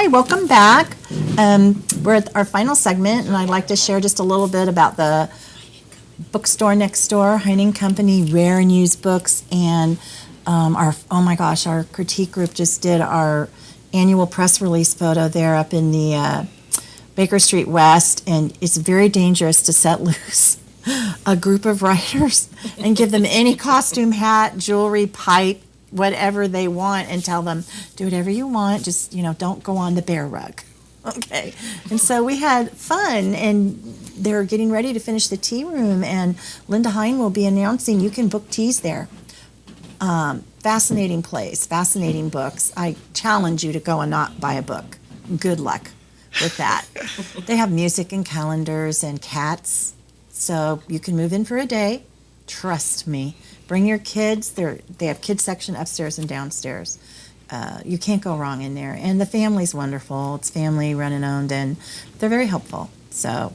Hi, welcome back. We're at our final segment, and I'd like to share just a little bit about the bookstore next door, Heining Company, rare and used books, and our critique group just did our annual press release photo there up in the Baker Street West, and it's very dangerous to set loose a group of writers and give them any costume, hat, jewelry, pipe, whatever they want, and tell them, do whatever you want, just, don't go on the bear rug. Okay. And so we had fun, and they're getting ready to finish the tea room, and Linda Hine will be announcing you can book teas there. Fascinating place, fascinating books. I challenge you to go and not buy a book. Good luck with that. They have music and calendars and cats, so you can move in for a day. Trust me. Bring your kids. They have kids section upstairs and downstairs. You can't go wrong in there. And the family's wonderful. It's family run and owned, and they're very helpful. So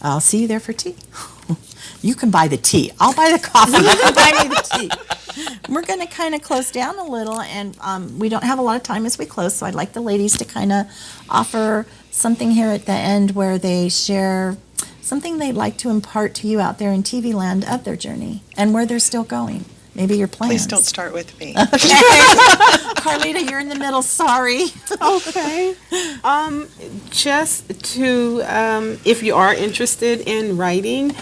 I'll see you there for tea. You can buy the tea. I'll buy the coffee. You can buy me the tea. We're going to kind of close down a little, and we don't have a lot of time as we close, so I'd like the ladies to kind of offer something here at the end where they share something they'd like to impart to you out there in TV land of their journey and where they're still going. Maybe your plans. Please don't start with me. Okay. Carlitta, you're in the middle. Sorry. Okay. Just to, if you are interested in writing,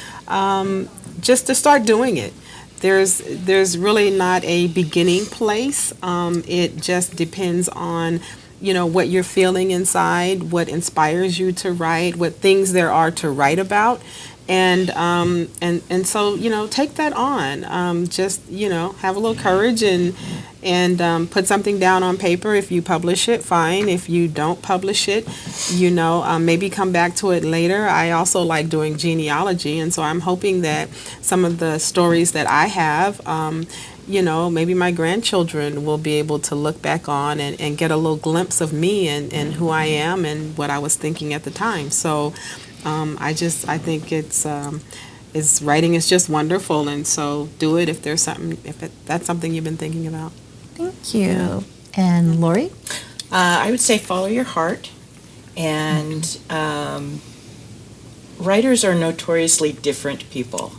just to start doing it. There's really not a beginning place. It just depends on what you're feeling inside, what inspires you to write, what things there are to write about, and so take that on. Just have a little courage and put something down on paper. If you publish it, fine. If you don't publish it, maybe come back to it later. I also like doing genealogy, and so I'm hoping that some of the stories that I have, maybe my grandchildren will be able to look back on and get a little glimpse of me and who I am and what I was thinking at the time. So I think it's writing is just wonderful, and so do it if that's something you've been thinking about. Thank you. And Lori? I would say follow your heart, and writers are notoriously different people.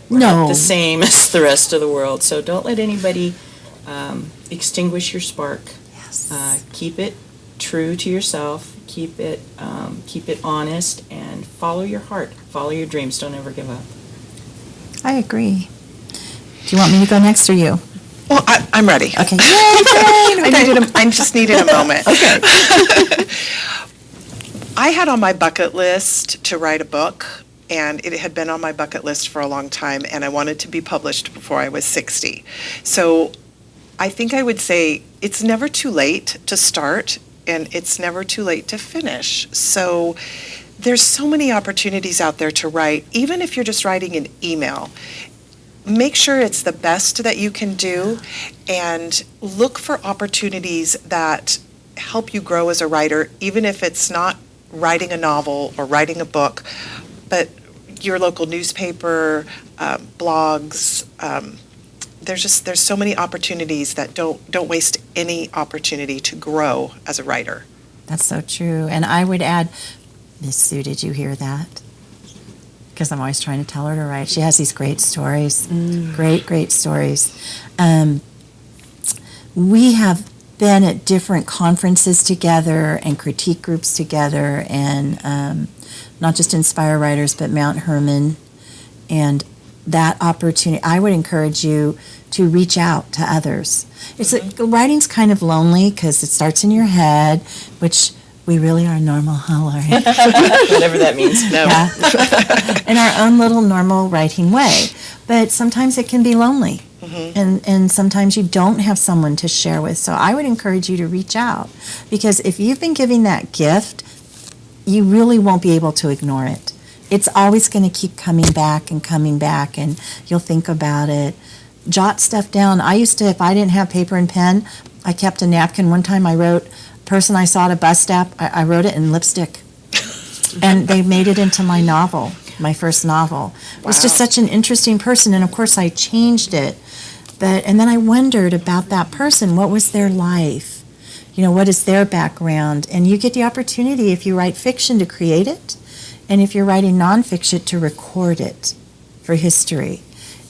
We're not the same as the rest of the world, so don't let anybody extinguish your spark. Yes. Keep it true to yourself. Keep it honest, and follow your heart. Follow your dreams. Don't ever give up. I agree. Do you want me to go next or you? Well, I'm ready. Okay. Yay, I just needed a moment. Okay. I had on my bucket list to write a book, and it had been on my bucket list for a long time, and I wanted to be published before I was 60. So I think I would say it's never too late to start, and it's never too late to finish. So there's so many opportunities out there to write, even if you're just writing an email. Make sure it's the best that you can do, and look for opportunities that help you grow as a writer, even if it's not writing a novel or writing a book, but your local newspaper, blogs. There's so many opportunities that don't waste any opportunity to grow as a writer. That's so true. And I would add, Miss Sue, did you hear that? Because I'm always trying to tell her to write. She has these great stories, great stories. We have been at different conferences together and critique groups together, and not just Inspire Writers, but Mount Herman. And that opportunity, I would encourage you to reach out to others. Writing's kind of lonely because it starts in your head, which we really are normal, huh, Lori? Whatever that means. No. Yeah. In our own little normal writing way. But sometimes it can be lonely. Mm-hmm. And sometimes you don't have someone to share with. So I would encourage you to reach out. Because if you've been giving that gift, you really won't be able to ignore it. It's always going to keep coming back, and you'll think about it. Jot stuff down. I used to, if I didn't have paper and pen, I kept a napkin. One time I wrote, person I saw at a bus stop, I wrote it in lipstick. And they made it into my novel, my first novel. It was just such an interesting person, and of course I changed it. And then I wondered about that person. What was their life? what is their background? And you get the opportunity, if you write fiction, to create it, and if you're writing nonfiction, to record it for history.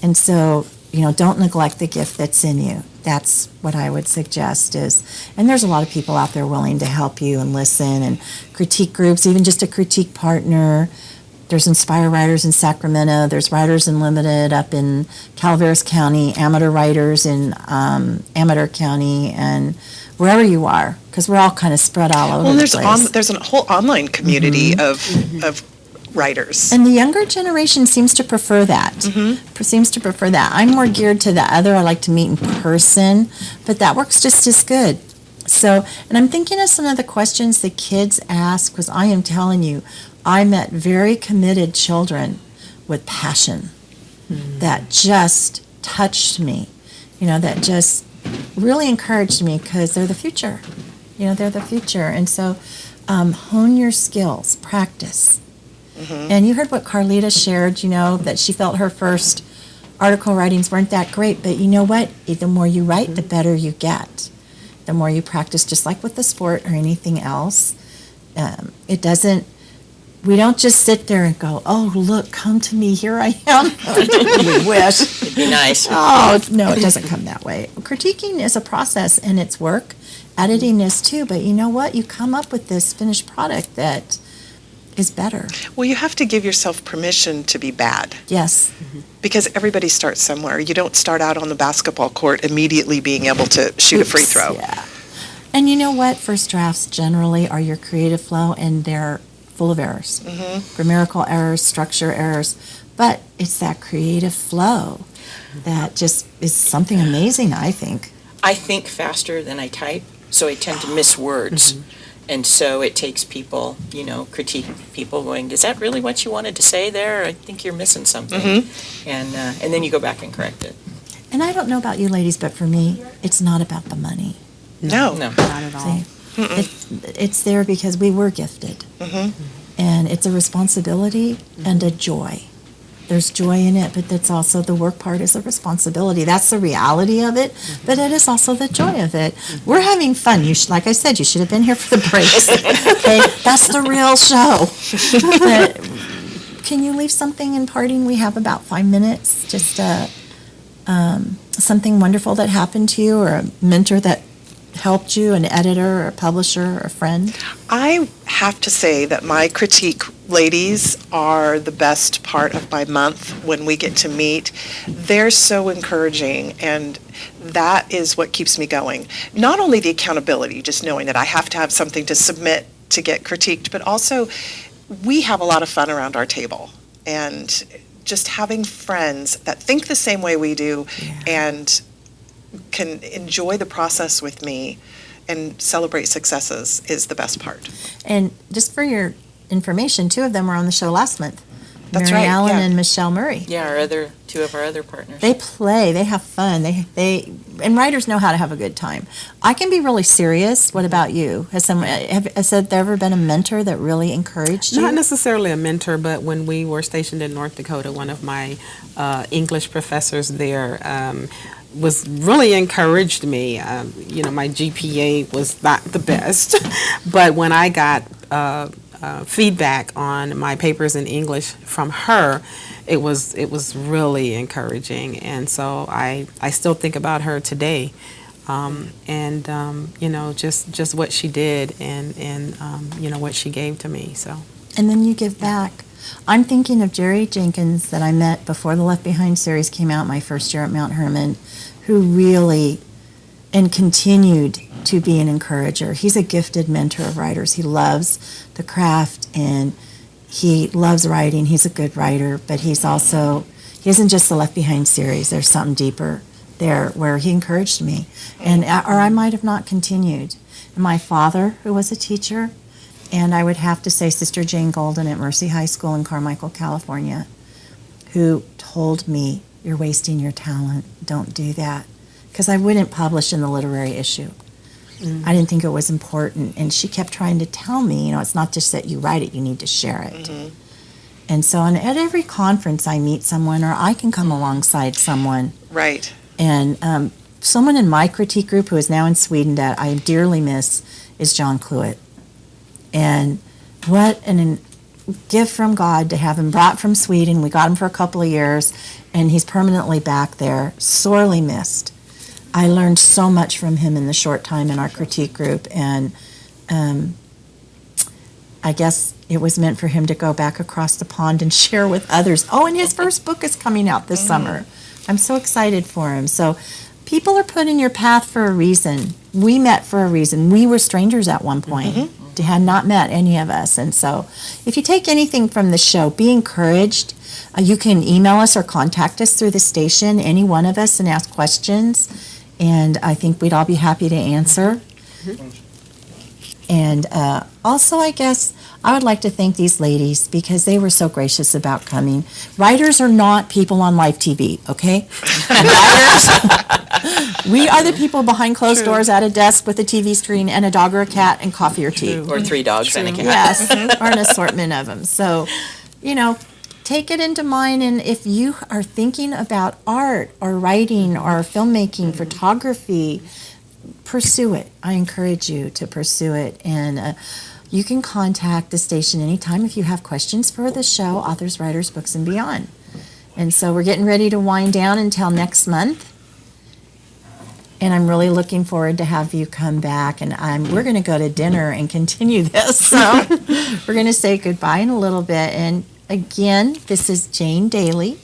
And so, don't neglect the gift that's in you. That's what I would suggest and there's a lot of people out there willing to help you and listen, and critique groups, even just a critique partner. There's Inspire Writers in Sacramento. There's Writers Unlimited up in Calaveras County, Amateur Writers in Amateur County, and wherever you are, because we're all kind of spread all over the place. There's a whole online community of writers. And the younger generation seems to prefer that. Seems to prefer that. I'm more geared to the other. I like to meet in person, but that works just as good. So, and I'm thinking of some of the questions the kids ask, because I am telling you, I met very committed children with passion that just touched me, that just really encouraged me, because they're the future. They're the future. And so hone your skills, practice. And you heard what Carlitta shared, that she felt her first article writings weren't that great. But you know what? The more you write, the better you get. The more you practice, just like with the sport or anything else. We don't just sit there and go, oh, look, come to me, here I am. We wish. It'd be nice. Oh, no, it doesn't come that way. Critiquing is a process, and it's work. Editing is too, but you know what? You come up with this finished product that is better. Well, you have to give yourself permission to be bad. Yes. Because everybody starts somewhere. You don't start out on the basketball court immediately being able to shoot a free throw. Yeah. And you know what? First drafts generally are your creative flow, and they're full of errors. Grammatical errors, structure errors. But it's that creative flow that just is something amazing, I think. I think faster than I type, so I tend to miss words. And so it takes people, critique people going, is that really what you wanted to say there? I think you're missing something. And then you go back and correct it. And I don't know about you ladies, but for me, it's not about the money. No. Not at all. See, it's there because we were gifted. And it's a responsibility and a joy. There's joy in it, but that's also the work part is a responsibility. That's the reality of it, but it is also the joy of it. We're having fun. Like I said, you should have been here for the breaks. Okay, that's the real show. But can you leave something in parting? We have about 5 minutes. Just something wonderful that happened to you, or a mentor that helped you, an editor, or a publisher, or a friend? I have to say that my critique ladies are the best part of my month when we get to meet. They're so encouraging, and that is what keeps me going. Not only the accountability, just knowing that I have to have something to submit to get critiqued, but also we have a lot of fun around our table. And just having friends that think the same way we do and can enjoy the process with me and celebrate successes is the best part. And just for your information, 2 of them were on the show last month. That's Mary right, Allen yeah. and Michelle Murray. Yeah, two of our other partners. They play, they have fun. And writers know how to have a good time. I can be really serious. What about you? Has there ever been a mentor that really encouraged you? Not necessarily a mentor, but when we were stationed in North Dakota, one of my English professors there was really encouraged me. My GPA was not the best, but when I got feedback on my papers in English from her, it was really encouraging, and so I still think about her today, just what she did and what she gave to me. So. And then you give back. I'm thinking of Jerry Jenkins that I met before the Left Behind series came out my first year at Mount Hermon, who really and continued to be an encourager. He's a gifted mentor of writers. He loves the craft and he loves writing. He's a good writer, but he isn't just the Left Behind series. There's something deeper there where he encouraged me, or I might have not continued. And my father, who was a teacher, and I would have to say Sister Jane Golden at Mercy High School in Carmichael, California, who told me, "You're wasting your talent. Don't do that." Because I wouldn't publish in the literary issue. I didn't think it was important. And she kept trying to tell me, it's not just that you write it, you need to share it. And so at every conference I meet someone, or I can come alongside someone. Right. And someone in my critique group who is now in Sweden that I dearly miss is John Cluett. And what an gift from God to have him brought from Sweden. We got him for a couple of years, and he's permanently back there, sorely missed. I learned so much from him in the short time in our critique group, and I guess it was meant for him to go back across the pond and share with others. Oh, and his first book is coming out this summer. I'm so excited for him. So people are put in your path for a reason. We met for a reason. We were strangers at one point. Had not met any of us. And so if you take anything from the show, be encouraged. You can email us or contact us through the station, any one of us, and ask questions. And I think we'd all be happy to answer. And also, I guess, I would like to thank these ladies because they were so gracious about coming. Writers are not people on live TV, okay? Writers, we are the people behind closed doors at a desk with a TV screen and a dog or a cat and coffee or tea. Or 3 dogs and a cat. Yes, or an assortment of them. So, take it into mind, and if you are thinking about art or writing or filmmaking, photography, pursue it. I encourage you to pursue it, and you can contact the station anytime if you have questions for the show, Authors, Writers, Books, and Beyond. And so we're getting ready to wind down until next month. And I'm really looking forward to have you come back. And we're going to go to dinner and continue this. So we're going to say goodbye in a little bit. And again, this is Jane Daly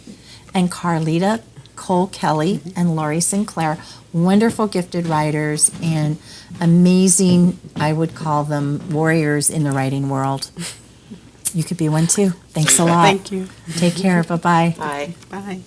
and Carlitta Cole-Kelly and Lori Sinclair. Wonderful, gifted writers and amazing, I would call them warriors in the writing world. You could be one too. Thanks a lot. Thank you. Take care. Bye-bye. Bye. Bye.